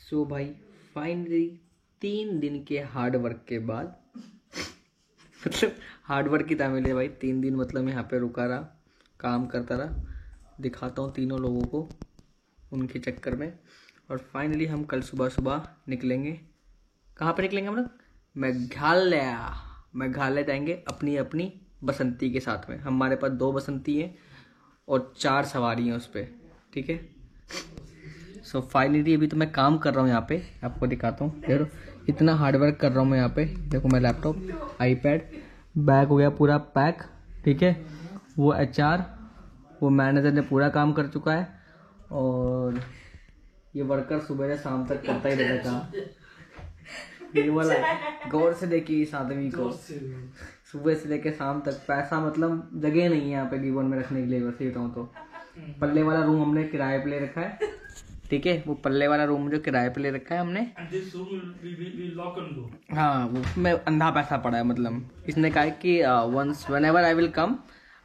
सो भाई फाइनली 3 दिन के हार्ड वर्क के बाद मतलब हार्ड वर्क की तामील है भाई। 3 दिन मतलब यहाँ पे रुका रहा, काम करता रहा, दिखाता हूँ तीनों लोगों को उनके चक्कर में। और फाइनली हम कल सुबह सुबह निकलेंगे। कहाँ पे निकलेंगे हम लोग? मेघालय जाएंगे अपनी अपनी बसंती के साथ में। हमारे पास 2 बसंती हैं और 4 सवारी हैं उस पर, ठीक है। सो फाइनली अभी तो मैं काम कर रहा हूँ यहाँ पे, आपको दिखाता हूँ। देखो इतना हार्ड वर्क कर रहा हूँ मैं यहाँ पे। देखो मैं लैपटॉप, आईपैड, बैग हो गया पूरा पैक, ठीक है। वो HR, वो मैनेजर ने पूरा काम कर चुका है। और ये वर्कर सुबह से शाम तक करता ही रहता था। ये वाला गौर से देखिए इस आदमी को, सुबह से लेकर शाम तक। पैसा मतलब जगह नहीं है यहाँ पे गिवन में रखने के लिए। वैसे बताऊँ तो पल्ले वाला रूम हमने किराए पे ले रखा है, ठीक है। वो पल्ले वाला रूम जो किराए पे ले रखा है हमने। हाँ वो मैं अंधा पैसा पड़ा है। मतलब इसने कहा कि once whenever I will come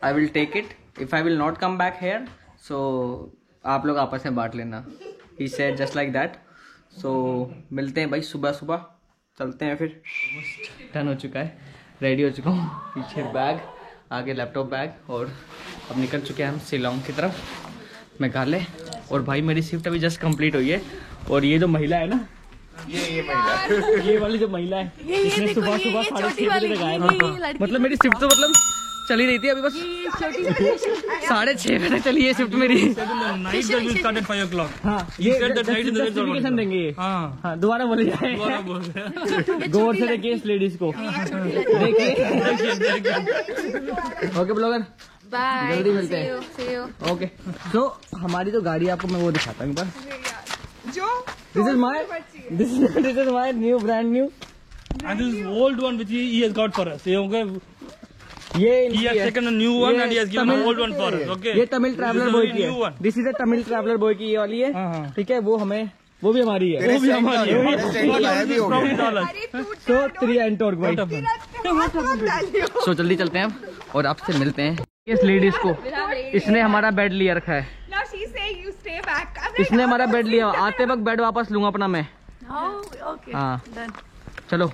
I will take it, if I will not come back here so आप लोग आपस में बांट लेना। He said just like that. So मिलते हैं भाई सुबह सुबह, चलते हैं फिर। डन हो चुका है, रेडी हो चुका हूँ। पीछे बैग, आगे लैपटॉप बैग, और अब निकल चुके हैं हम शिलोंग की तरफ, मेघालय। और भाई मेरी शिफ्ट अभी जस्ट कंप्लीट हुई है। और ये जो महिला है ना, ये महिला, ये वाली जो महिला है, इसने सुबह सुबह 6:30 बजे लगाया। मतलब मेरी शिफ्ट तो मतलब चली रही थी अभी बस 6:30 बजे चली है शिफ्ट मेरी। नोटिफिकेशन देंगे ये। हाँ दोबारा बोले जाए, गौर से देखिए इस लेडीज को, देखिए। ओके ब्लॉगर, जल्दी मिलते हैं। ओके तो हमारी जो गाड़ी आपको मैं वो दिखाता हूँ एक बार। This is my new brand new and this is old one which he has got for us. ये he has taken a new one and he has given an old one for us. Okay, ये Tamil traveller boy की है। This is a Tamil traveller boy की, ये वाली है, ठीक है। वो हमें, वो भी हमारी है, वो भी हमारी है। सो 3 एंटोर्क भाई। सो जल्दी चलते हैं अब और आपसे मिलते हैं। इस लेडीज को, इसने हमारा बेड लिया रखा है। इसने हमारा बेड लिया, आते वक्त बेड वापस लूंगा अपना मैं। हाँ चलो।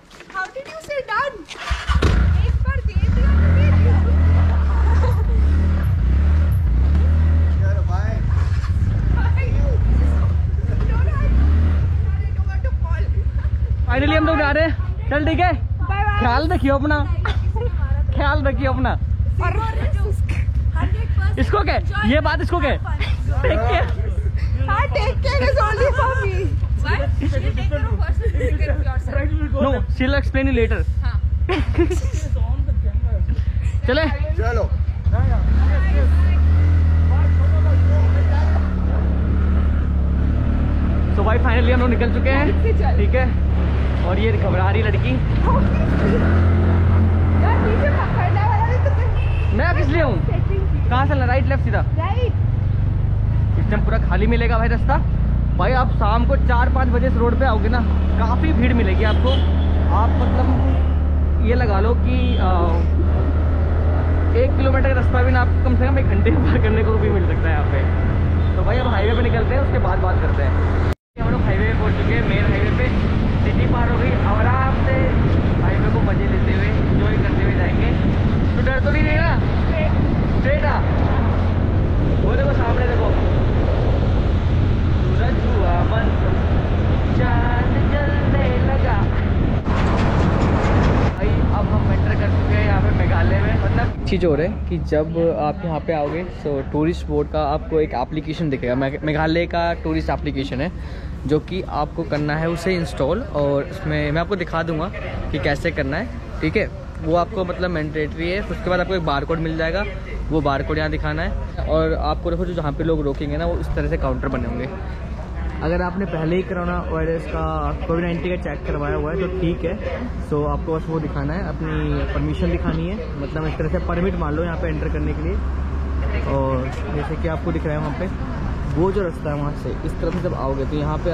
फाइनली हम लोग जा रहे हैं। चल ठीक है, ख्याल रखियो अपना, ख्याल रखियो अपना। इसको क्या, ये बात इसको क्या? No, she'll explain it later. चले चलो। तो भाई फाइनली हम लोग निकल चुके हैं, ठीक है। और ये घबरा रही लड़की। मैं किस लिए हूँ? कहाँ से? राइट लेफ्ट सीधा? इस टाइम पूरा खाली मिलेगा भाई रास्ता। भाई आप शाम को 4-5 बजे इस रोड पे आओगे ना, काफ़ी भीड़ मिलेगी आपको। आप मतलब ये लगा लो कि 1 किलोमीटर का रास्ता भी ना आपको कम से कम 1 घंटे में पार करने को भी मिल सकता है यहाँ पे। तो भाई अब हाईवे पे निकलते हैं, उसके बाद बात करते हैं। हम लोग हाईवे पे पहुँच चुके हैं, मेन हाईवे पे। सिटी पार हो गई, आराम से हाईवे को मजे लेते हुए, इंजॉय करते हुए जाएंगे। तो डर तो नहीं रहेगा? स्ट्रेट आ, वो देखो सामने देखो, सूरज हुआ मन, चांद जलने लगा। भाई अब हम एंटर कर चुके हैं यहाँ पे मेघालय में। मतलब चीज़ हो रहा है कि जब आप यहाँ पे आओगे तो टूरिस्ट बोर्ड का आपको एक एप्लीकेशन दिखेगा। मेघालय का टूरिस्ट एप्लीकेशन है जो कि आपको करना है उसे इंस्टॉल। और उसमें मैं आपको दिखा दूंगा कि कैसे करना है, ठीक है। वो आपको मतलब मैंडेटरी है। उसके बाद आपको एक बार कोड मिल जाएगा, वो बार कोड यहाँ दिखाना है। और आपको देखो जो जहाँ पे लोग रोकेंगे ना, वो इस तरह से काउंटर बने होंगे। अगर आपने पहले ही कोरोना वायरस का कोविड-19 का चेक करवाया हुआ है तो ठीक है। सो आपको बस वो दिखाना है, अपनी परमिशन दिखानी है। मतलब इस तरह से परमिट मान लो यहाँ पे एंटर करने के लिए। और जैसे कि आपको दिख रहा है वहाँ पे वो जो रास्ता है, वहाँ से इस तरफ से जब आओगे तो यहाँ पे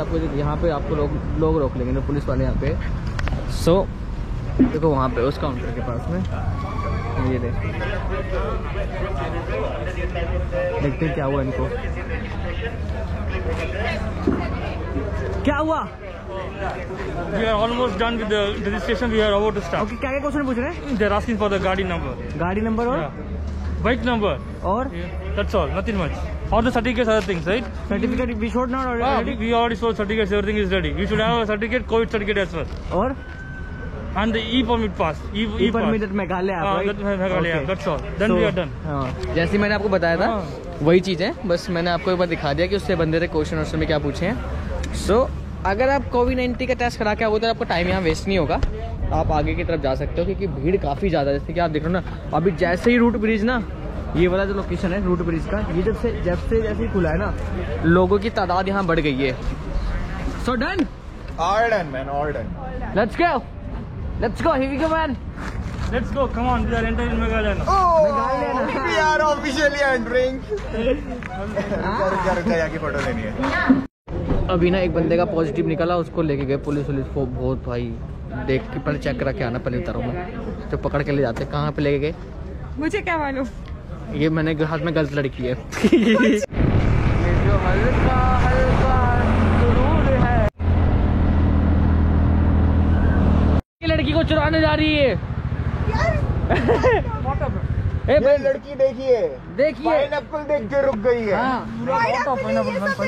आपको लोग रोक लेंगे, जो पुलिस वाले यहाँ पे। सो देखो वहाँ पे उस काउंटर के पास में ये देखते हैं क्या हुआ इनको। क्या हुआ? We are almost done with the registration. We are about to start. Okay, क्या क्या क्वेश्चन पूछ रहे हैं? They're asking for the गाड़ी number. गाड़ी नंबर और Bike number. और That's all. Nothing much. All the certificates, other things, right? Certificate we showed not already We already showed certificates. Everything is ready. You should have a certificate, COVID certificate as well, और and the e-permit pass. E permit Meghalaya आप, right? That Meghalaya. Okay. That's all. Then we are done. हाँ, जैसे मैंने आपको बताया था वही चीज़ है, बस मैंने आपको एक बार दिखा दिया कि उससे बंदे थे क्वेश्चन आंसर में क्या पूछे हैं। सो अगर आप कोविड-19 का टेस्ट करा के आओगे तो आपका टाइम यहाँ वेस्ट नहीं होगा, आप आगे की तरफ जा सकते हो क्योंकि भीड़ काफ़ी ज़्यादा है। जैसे कि आप देख रहे हो ना, अभी जैसे ही रूट ब्रिज ना, ये वाला जो लोकेशन है रूट ब्रिज का, ये जैसे ही खुला है ना, लोगों की तादाद यहाँ बढ़ गई है। So done, All done, man. All done. Let's go, here we go man। Let's go. Come on. We are entering Meghalaya now. Oh, we are officially entering. रुक जा, की फोटो लेनी है। अभी ना एक बंदे का पॉजिटिव निकला, उसको लेके गए पुलिस को, बहुत भाई देख के पहले चेक करा के आना, पहले उतारो में तो पकड़ के ले जाते। कहाँ पे लेके गए मुझे क्या मालूम, ये मैंने हाथ में गलत लड़की है। ये जो हल्का सुरूर है, ये लड़की को चुराने जा रही है। ये लड़की देखिए पाइनएप्पल देख के रुक गई है।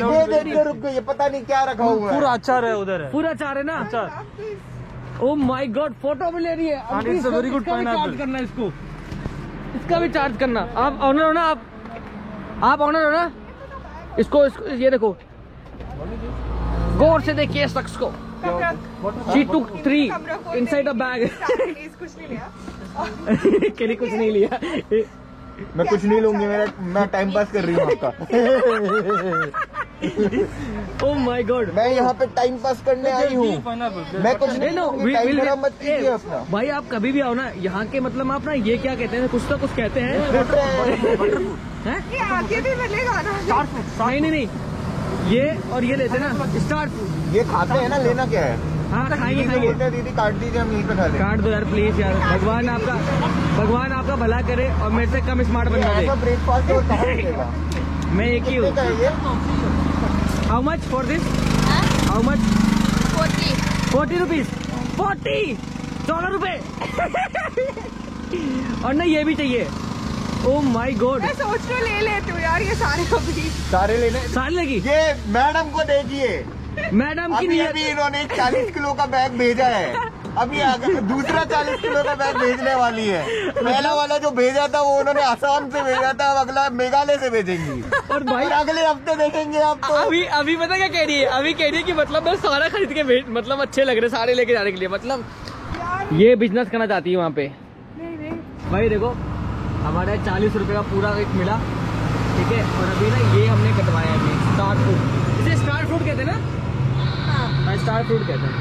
ये देख के रुक गई है, पता नहीं क्या रखा हुआ है। पूरा अचार है उधर है। पूरा अचार है ना। अचार। ओह माय गॉड, फोटो भी ले रही है। And it's a very good इसका भी pineapple. चार्ज करना है इसको, इसका भी चार्ज करना। आप ऑनर हो ना, आप ऑनर हो ना। इसको ये देखो, गौर से देखिए इस शख्स को। She took 3 inside a bag. कुछ नहीं लिया। केली कुछ नहीं लिया। मैं कुछ नहीं लूंगी, मैं टाइम पास कर रही हूँ आपका। ओह माय गॉड, मैं यहाँ पे टाइम पास करने आई हूँ, मैं कुछ नहीं लूंगी। टाइम खराब मत कीजिए अपना। भाई आप कभी भी आओ ना यहाँ के, मतलब आप ना ये क्या कहते हैं, कुछ तो कुछ कहते हैं। ये आगे भी मिलेगा ना? नहीं, ये और ये लेते ना स्टार फूड। ये खाते हैं ना, लेना क्या है? हाँ खाएंगे। बोलते हैं दीदी काट दीजिए, हम यहीं पे खा लेंगे। काट दो यार प्लीज यार, भगवान आपका भला करे और मेरे से कम स्मार्ट बनना दे। ऐसा ब्रेकफास्ट तो कहाँ मिलेगा? मैं एक ही हूँ। कितने का है ये? How much for this? How much? 40 rupees. 14 रुपए। और ना ये भी चाहिए। ओह माय गॉड, मैं सोच रही हूँ ले लेती हूँ यार ये सारे कभी। सारे लेने। सारी लगी। ये मैडम को देखिए, मैडम की अभी नहीं अभी इन्होंने 40 किलो का बैग भेजा है, अभी दूसरा 40 किलो का बैग भेजने वाली है। पहला वाला जो भेजा था वो उन्होंने आसाम से भेजा था, अब अगला मेघालय से भेजेंगी और भाई और अगले हफ्ते देखेंगे आप तो। अभी पता क्या कह रही है? अभी कह रही है कि मतलब मैं सारा खरीद के मतलब अच्छे लग रहे सारे लेके जाने के लिए, मतलब ये बिजनेस करना चाहती है वहाँ पे। नहीं भाई देखो, हमारे 40 रुपए का पूरा एक मिला, ठीक है। और अभी ना ये हमने कटवाया है स्टार फ्रूट, इसे स्टार फ्रूट कहते हैं ना? हाँ, स्टार फ्रूट कहते हैं।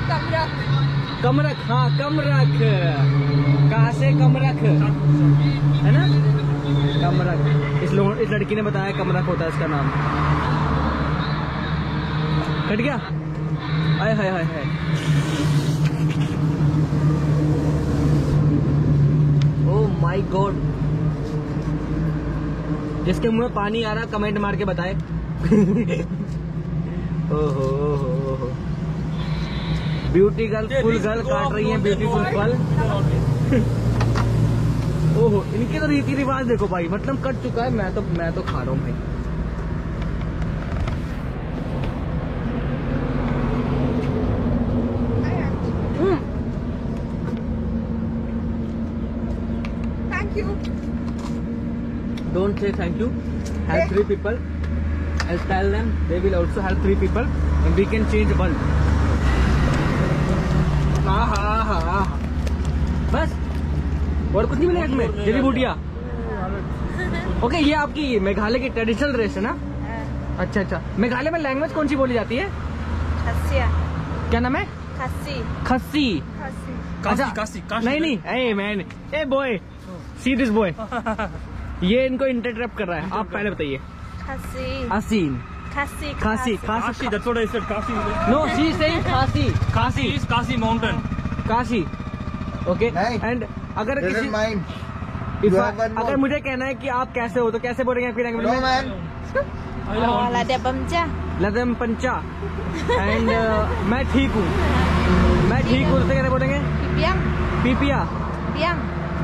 कमरख, हाँ कमरख, कहाँ से कमरख है ना, कमरख। इस लड़की ने बताया कमरख होता है इसका नाम। कट गया, हाय हाय हाय हाय। ओह माय गॉड, जिसके मुंह में पानी आ रहा कमेंट मार के बताए। ओहो, ब्यूटी गर्ल, फुल गर्ल काट रही है ब्यूटीफुल फल। ओहो, इनके तो रीति रिवाज देखो भाई, मतलब कट चुका है। मैं तो खा रहा हूँ भाई। Thank you. Don't say thank you. Help 3 people. I'll tell them they will also help 3 people, and we can change the world. हाँ। बस और कुछ नहीं मिलेगा इसमें, जड़ी बूटियाँ। ओके, ये आपकी मेघालय की ट्रेडिशनल ड्रेस है ना? अच्छा। मेघालय में लैंग्वेज कौन सी बोली जाती है? खस्सिया। क्या नाम है? खस्सी। काशी। नहीं, a man, a boy, see this boy. ये इनको इंटरप्ट कर रहा है, आप पहले बताइए। हसीन, खासी। That's what I said. Kashi. No, she is saying खासी। Kashi is Kashi mountain. Kashi, okay. नहीं। एंड अगर This किसी is mine. if You have one more. अगर मुझे कहना है कि आप कैसे हो तो कैसे बोलेंगे आपकी लैंग्वेज No में? man. Lada Bamja. लदम पंचा एंड मैं ठीक हूँ। मैं ठीक हूँ तो कैसे बोलेंगे? Biang. पीपिया Biang.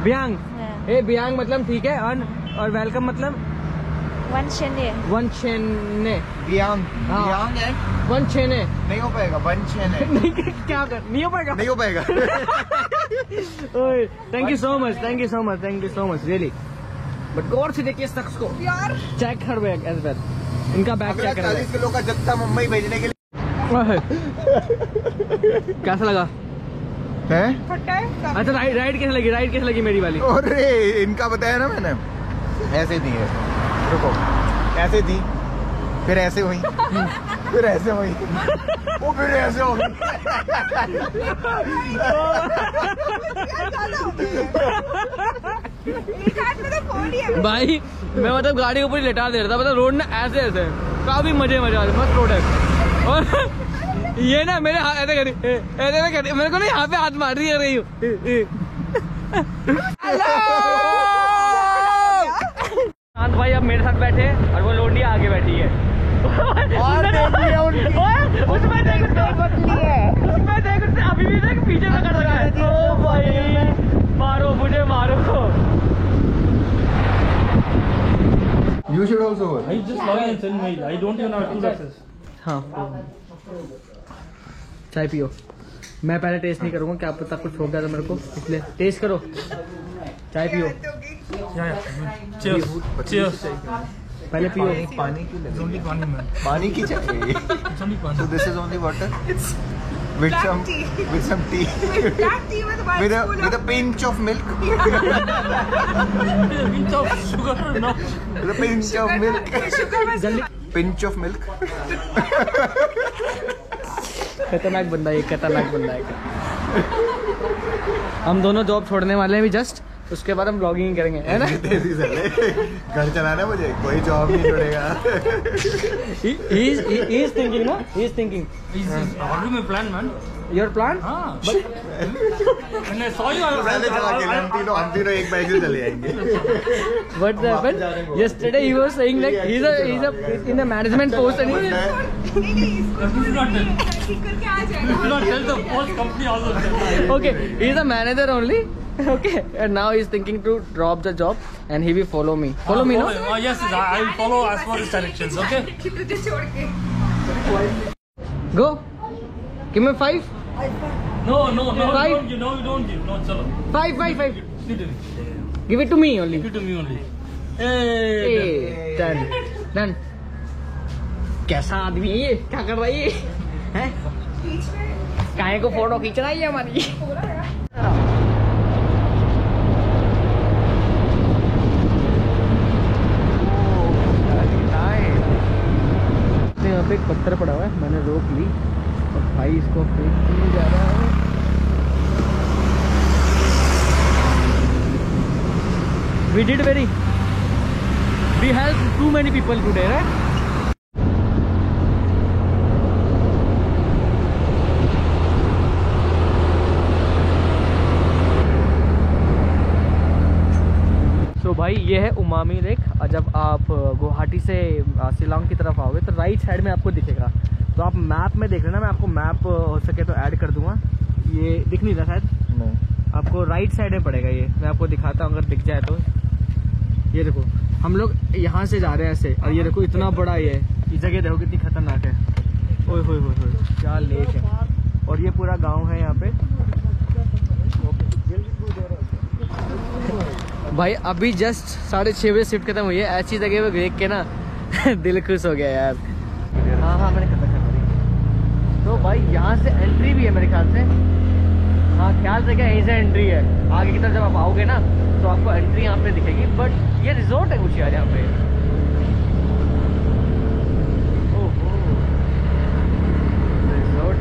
ब्यांग। हाँ। ए ब्यांग मतलब ठीक है और वेलकम मतलब Wan Chene. वन छेने। बियांग हाँ। बियांग है, वन छेने नहीं हो पाएगा, वन छेन है, नहीं क्या कर नहीं हो पाएगा। नहीं हो पाएगा। Thank you so much, thank you so much, thank you so much really. But गौर से देखिए इस शख्स को, यार चेक हर बैग एज वेल, इनका बैग चेक करें। 40 किलो का जत्था मुंबई भेजने के लिए। कैसा लगा? है? फटा है। अच्छा राइड कैसे लगी? राइड कैसे लगी मेरी वाली? अरे इनका बताया ना मैंने, ऐसे दी है, रुको, ऐसे दी, फिर ऐसे हुई, फिर ऐसे हुई, वो फिर ऐसे हो गई। एक हाथ में तो फोन ही है। भाई मैं मतलब गाड़ी के ऊपर ही लेटा दे रहा था, मतलब रोड ना ऐसे ऐसे काफी मजे आ रहे, मस्त रोड है। और ये ना मेरे हाथ ऐसे करी, मेरे को ना यहाँ पे हाथ मार रही हूँ। शांत भाई अब मेरे साथ बैठे और वो लोंडिया आगे बैठी है। उसमें देख अभी भी देख पीछे में कर रखा है। ओ भाई मारो मुझे मारो। You should also work. I just log in and send mail. I don't even have tool access. हाँ चाय पियो। मैं पहले टेस्ट नहीं करूँगा, क्या पता कुछ हो गया था मेरे को, इसलिए टेस्ट करो, चाय पियो। Cheers. Cheers. पहले पियो। पानी की It's only one man. पानी की चाहिए। It's only one. So this is only water It's with black some tea. with some tea black tea with one spoon with a pinch of milk. A pinch of sugar, no. With a pinch of milk. Sugar में जल्दी। Pinch of milk. खतरनाक बंदा है, खतरनाक बंदा है। हम दोनों जॉब छोड़ने वाले हैं भी जस्ट, उसके बाद हम ब्लॉगिंग करेंगे, है ना? तेजी से ले। घर चलाना मुझे, कोई जॉब नहीं छोड़ेगा। he is thinking, no? He is thinking. This is already my plan, man. Your plan? Ah. When I saw you, पहले चला के हम तीनों एक बाइक से चले जाएंगे। What happened? Yesterday he was saying like he's a in a management post and he नहीं You should not tell. ठीक करके आ You जाएगा। should not tell the whole company also. okay, he's a manager only. Okay, and now he's thinking to drop the job and he will follow me. Follow me, no? Yes, I will follow as per his directions. Okay. कि तुझे छोड़ के। Go. Give me 5. No, no, no. Five. You don't give. No, you don't give. No, chalo. 5. Give it. Give it to me only. Give it to me only. Hey. Hey, done. कैसा आदमी है ये? क्या कर रहा है ये? हैं? बीच में काहे को फोटो खींचना है हमारी? यहाँ पे एक पत्थर पड़ा हुआ है, मैंने रोक ली और भाई इसको फेंक नहीं जा रहा है। We helped too many people today, right? तो भाई ये है उमामी लेक, और जब आप गुवाहाटी से शिलांग की तरफ आओगे तो राइट साइड में आपको दिखेगा। तो आप मैप में देख लेना, मैं आपको मैप हो सके तो ऐड कर दूंगा। ये दिख नहीं रहा शायद, नहीं। आपको राइट साइड में पड़ेगा ये, मैं आपको दिखाता हूँ अगर दिख जाए तो। ये देखो हम लोग यहाँ से जा रहे हैं ऐसे, और ये देखो इतना बड़ा ये जगह देखो कितनी खतरनाक है। ओए होए होए होए क्या लेक है, और ये पूरा गाँव है यहाँ पे। भाई अभी जस्ट 6:30 बजे शिफ्ट खत्म हुई है, ऐसी जगह पे देख के ना दिल खुश हो गया यार। हाँ मैंने खत्म कर दी। तो भाई यहाँ से एंट्री भी है मेरे ख्याल से, हाँ ख्याल से क्या यहीं से एंट्री है। आगे की तरफ जब आप आओगे ना तो आपको एंट्री यहाँ पे दिखेगी, बट ये रिजॉर्ट है कुछ यार यहाँ पे। ओहो रिजॉर्ट,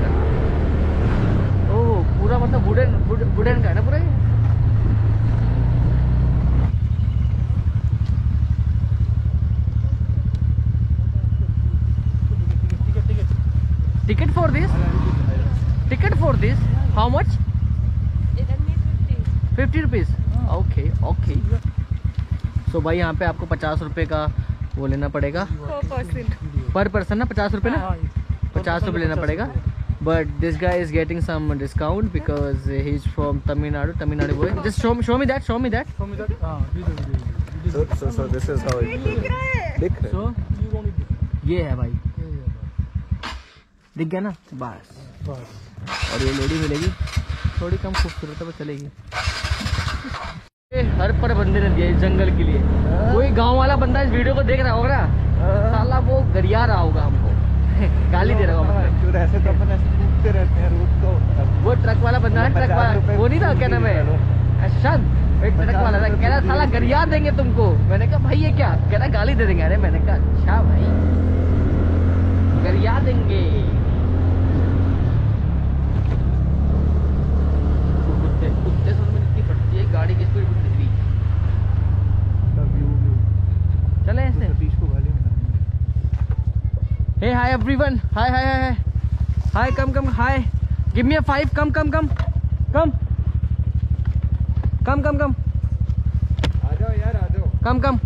ओह पूरा मतलब वुडन का है ना पूरा ये। Ticket for this? Ticket for this? How much? 50 rupees. Okay okay. So भाई यहाँ पे आपको 50 रुपये का वो लेना पड़ेगा पर पर्सन ना 50 रुपये ना 50 रुपये लेना पड़ेगा. But this guy is getting some discount because he's from Tamil Nadu boy. Just show me that. So this is how it दिख रहा है. दिख रहा So ये है भाई, दिख गया ना बस. और ये लेडी मिलेगी थोड़ी कम खूबसूरत है पर चलेगी. हर पर बंदे ने दिया इस जंगल के लिए. कोई गांव वाला बंदा इस वीडियो को देख रहा होगा ना, साला वो गरिया रहा होगा हमको, गाली दे रहा होगा. ऐसे तो अपन ऐसे कूदते रहते हैं रोड को. वो ट्रक वाला बंदा है, ट्रक वाला वो नहीं था, क्या नाम है, अर्शद, एक ट्रक वाला था, कह रहा साला गरिया देंगे तुमको. मैंने कहा भाई ये क्या, कह रहा गाली दे देंगे. अरे मैंने कहा अच्छा भाई गरिया देंगे. कुत्ते सुन में इतनी फटती है गाड़ी की स्पीड दिख रही. चले ऐसे. Hey, hi everyone. Hi, come. Hi. Give me a 5. Come. आ जाओ यार, आ जाओ. Come.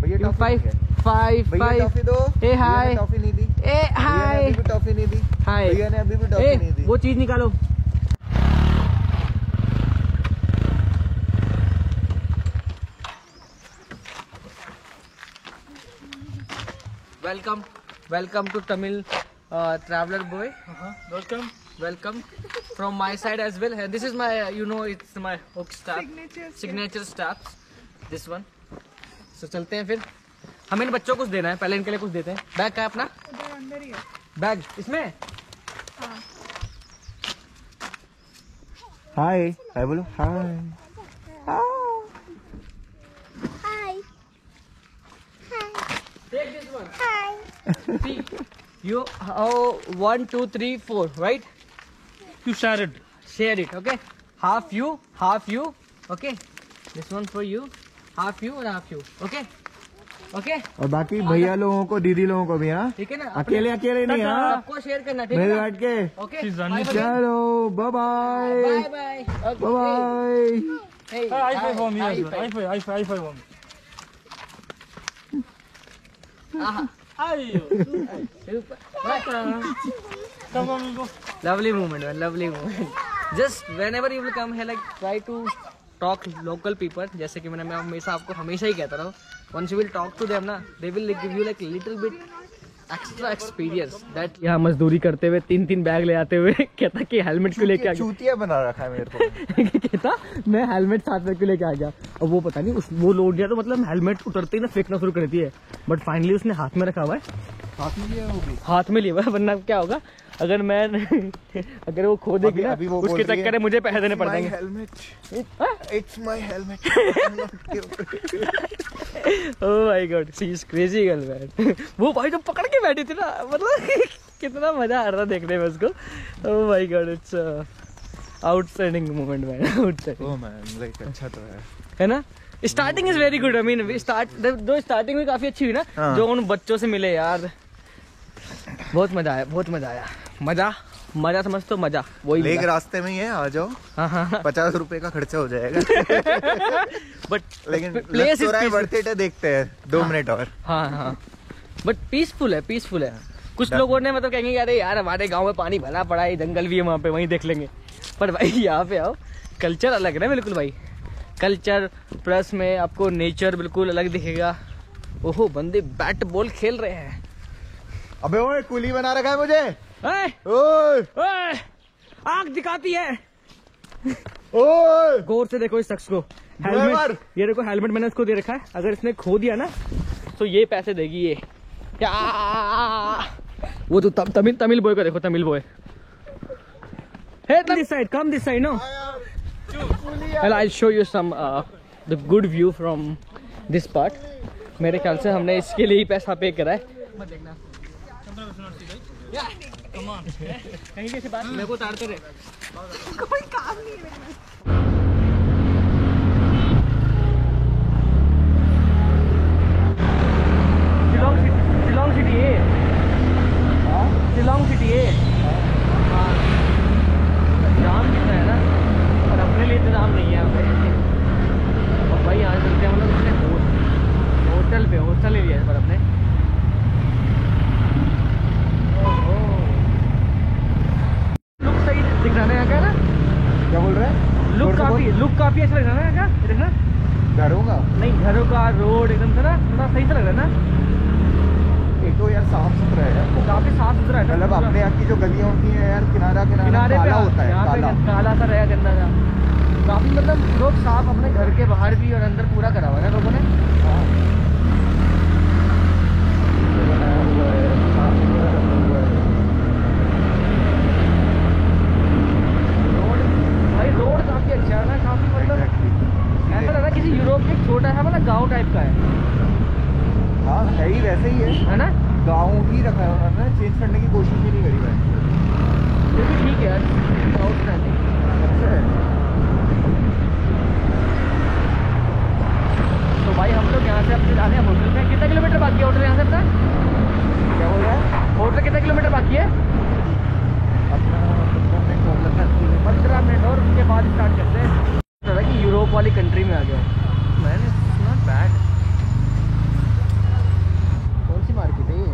भैया Give me टॉफी 5. भैया टॉफी दो. Hey, भैया hi. ने टॉफी नहीं दी. Hey, भैया ने hi. अभी भी टॉफी नहीं दी. Hi. भैया ने अभी भी टॉफी नहीं दी. वो चीज निकालो. Welcome to Tamil Traveler Boy. Welcome from my side as well. This is my, it's my hook staff, signature staff. This one. So चलते हैं फिर. हमें इन बच्चों को कुछ देना है, पहले इनके लिए कुछ देते हैं. बैग का है अपना? अंदर ही है. बैग इसमें. हाय बोलो. हाय. Take this one. See, you 1, 2, 3, 4, right? You share it. Share it, okay? Half you. Okay? This one for you. Half you and half you. Okay? और बाकी भैया लोगों को, दीदी लोगों को भी. हाँ, ठीक है ना? अकेले नहीं. हाँ, सबको शेयर करना, ठीक है मेरे ना? बैठ के. Okay? She's running. चलो bye bye. Bye. Bye. Hey, High five for me high as well. five. High five for me. Super. Come on, we'll go. Lovely moment, man. Lovely moment. Just whenever you will come here, like try to talk local people. जैसे कि मैं हमेशा आपको हमेशा ही कहता रहा हूँ. Once you will talk to them ना, they will give you like little bit extra experience. That यहाँ मजदूरी करते हुए 3 बैग ले आते हुए कहता कि हेलमेट क्यों लेके आ गया. चूतिया बना रखा है मेरे को. कहता मैं हेलमेट साथ में क्यों लेके आ गया. और वो पता नहीं वो लोड दिया तो मतलब हेलमेट उतरते ही ना फेंकना शुरू कर देती है. बट फाइनली उसने हाथ में रखा हुआ है. हाथ में लिया हुआ है. वरना क्या होगा अगर वो खो देगी ना, उसके चक्कर में मुझे पैसे देने पड़ जाएंगे. It's my helmet. Oh my God, she is crazy girl man. वो भाई जब पकड़ के बैठी थी ना, मतलब कितना मजा आ रहा था देखने में उसको. Oh my God, it's outstanding moment man. Outstanding. Oh man, like अच्छा तो है ना. Starting is very good. I mean starting भी काफी अच्छी हुई ना. जो उन बच्चों से मिले यार, बहुत मजा आया. मजा समझ तो मजा वही. लेक रास्ते में ही है, आ जाओ. हाँ. 50 रुपए का खर्चा हो जाएगा. बट लेकिन प्लेस इज बढ़ते देखते हैं 2 मिनट और. हाँ. बट पीसफुल है. कुछ लोगों ने मतलब कहेंगे अरे यार हमारे गांव में पानी भरा पड़ा है, जंगल भी है वहाँ पे, वहीं देख लेंगे. पर भाई यहाँ पे आओ, कल्चर अलग है बिल्कुल भाई. कल्चर प्लस में आपको नेचर बिल्कुल अलग दिखेगा. ओहो, बंदे बैट बॉल खेल रहे हैं. अबे ओए, कुली बना रखा है मुझे. ओए, आँख दिखाती है. ओए, गौर से देखो इस शख्स को. हेलमेट, ये देखो हेलमेट मैंने इसको दे रखा है. अगर इसने खो दिया ना तो ये पैसे देगी ये. क्या वो तो तमिल बॉय को देखो, Tamil boy. Hey, come this side, no? Well, I'll show you some the good view from this part. मेरे ख्याल से हमने इसके लिए ही पैसा पे करा है. मत देखना. कहीं कैसी बात मेरे को उतारते रहे. कोई काम नहीं है. शिलोंग सिटी है. जाम कितना है ना, पर अपने लिए इंतजाम नहीं है यहाँ पे. और भाई यहाँ चलते हैं मतलब होटल पे, हॉस्टल एरिया लग रहा है ना, क्या ये देखना घरों का नहीं, घरों का रोड एकदम से ना थोड़ा सही से लग रहा है ना, एक तो यार साफ सुथरा है यार, काफी साफ सुथरा है ना, मतलब अपने यहाँ की जो गलियाँ होती हैं यार, किनारा किनारे पे काला होता है, यहाँ पे काला। काला सा रहेगा गंदा सा, काफी मतलब लोग साफ अपने घर के बाहर भी और अंदर पूरा करा हुआ है लोगों ने। रोड काफी अच्छा है ना, काफी मतलब ऐसा लग रहा है किसी यूरोप के छोटा है मतलब गांव टाइप का है हाँ है ही, वैसे ही है ना, गाँव ही रखा है उन्होंने, चेंज करने की कोशिश ही नहीं करी भाई। ये भी ठीक है यार, साउथ में अच्छा है। तो भाई हम लोग यहाँ से अपने जाने हैं होटल में। कितना किलोमीटर बाकी है होटल यहाँ से अपना? क्या बोल रहा है? होटल कितना किलोमीटर बाकी है? अपना 15 मिनट और उसके बाद स्टार्ट करते हैं। कि यूरोप वाली कंट्री में आ गया हूँ मैंने, नॉट बैड। कौन सी मार्केट है ये?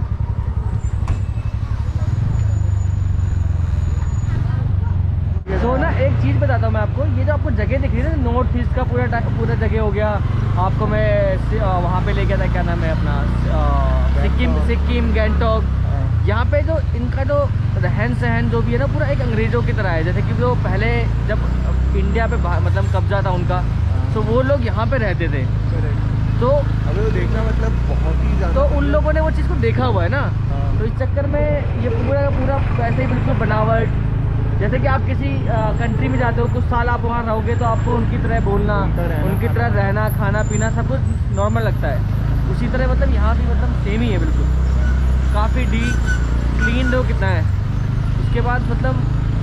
तो ना एक चीज़ बताता हूँ मैं आपको, ये जो आपको जगह दिख रही है ना, नॉर्थ ईस्ट का पूरा जगह हो गया आपको। मैं वहाँ पे ले गया था, क्या नाम है अपना, सिक्किम गैंगटॉक। यहाँ पे जो इनका जो रहन सहन जो भी है ना, पूरा एक अंग्रेज़ों की तरह है। जैसे कि वो पहले जब इंडिया पे मतलब कब्जा था उनका, तो वो लोग यहाँ पे रहते थे, तो अबे वो देखना मतलब बहुत ही ज़्यादा, तो उन लोगों ने वो चीज़ को देखा हुआ है ना। तो इस चक्कर में ये पूरा का पूरा वैसे ही बिल्कुल बनावट, जैसे कि आप किसी कंट्री में जाते हो, कुछ साल आप वहाँ रहोगे तो आपको उनकी तरह बोलना, उनकी तरह रहना, खाना पीना सब कुछ नॉर्मल लगता है। उसी तरह मतलब यहाँ भी मतलब सेम ही है बिल्कुल, काफ़ी क्लीन लोग कितना है। उसके बाद मतलब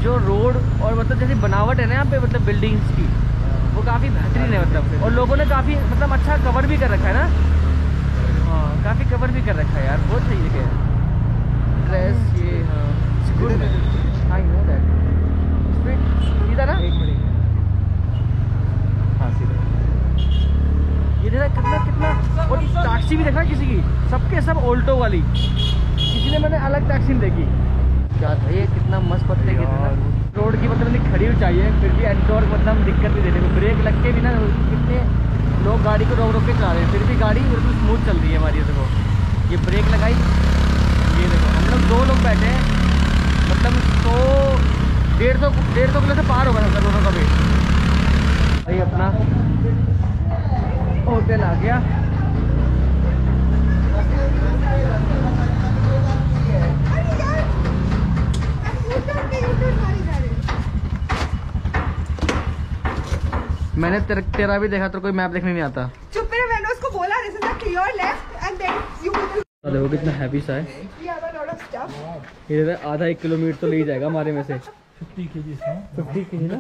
जो रोड और मतलब जैसी बनावट है ना यहाँ पे, मतलब बिल्डिंग्स की, वो काफ़ी बेहतरीन है मतलब। और लोगों ने काफ़ी मतलब अच्छा कवर भी कर रखा है ना, हाँ काफ़ी कवर भी कर रखा है यार, बहुत सही जगह है। ड्रेस ये हाँ गुड, आई नो दैट। सीधा ना, एक मिनट, हाँ सीधा। ये देखा कितना और टैक्सी भी देखा किसी की, सबके सब ऑल्टो वाली, किसी ने मैंने अलग टैक्सी नहीं देखी। क्या था ये, कितना मस्त पत्ते के थे ना। रोड की मतलब नहीं खड़ी हुई चाहिए, फिर भी एंटोर मतलब दिक्कत नहीं देते, ब्रेक लग के भी ना, कितने लोग गाड़ी को रोक के चला रहे हैं, फिर भी गाड़ी बिल्कुल स्मूथ चल रही है हमारी। देखो ये ब्रेक लगाई, ये देखो हम लोग 2 लोग बैठे हैं, मतलब 150 किलो से पार होगा सबका दोनों का वेट। भाई अपना होटल आ गया, मैंने तेरा भी देखा, तो कोई मैप देखने नहीं आता। चुप रहे, मैंने उसको बोला this is the your left and then you will. देखो कितना हैवी सा है, we have a lot of stuff. ये आधा 1 किलोमीटर तो ले ही जाएगा हमारे में से। 50 kg ना।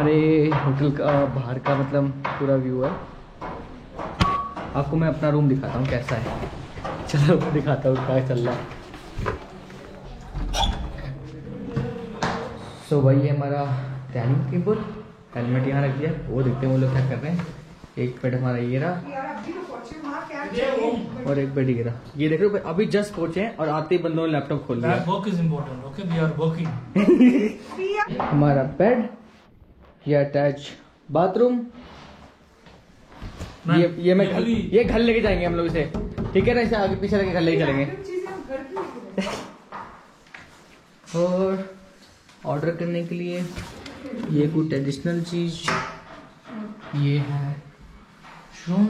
अरे होटल का बाहर का मतलब पूरा व्यू है, आपको मैं अपना रूम दिखाता हूँ कैसा है। चलो दिखाता हूँ क्या चल रहा है। सो भाई ये हमारा डाइनिंग टेबल, हेलमेट यहाँ रख दिया, वो देखते हैं वो लोग क्या कर रहे हैं। एक बेड हमारा ये रहा और एक बेड ये रहा। ये देख रहे हो अभी जस्ट पहुंचे हैं और आते ही बंदों ने लैपटॉप खोल दिया। Work is important, okay? We are working. हमारा बेड, ये अटैच बाथरूम, ये मैं ये घर लेके जाएंगे हम लोग इसे, ठीक है ना, इसे आगे पीछे लेके घर लेके चलेंगे। और ऑर्डर करने के लिए ये कोई ट्रेडिशनल चीज, ये है शूम।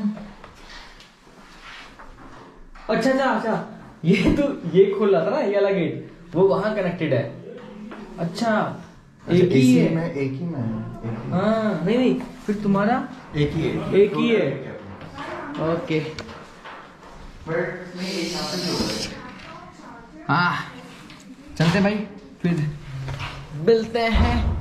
अच्छा ये तो ये खोल रहा था ना, ये वाला गेट वो वहां कनेक्टेड है। अच्छा एक ही है, एक ही में हाँ नहीं फिर तुम्हारा एक ही है। ओके हाँ चलते भाई, फिर मिलते हैं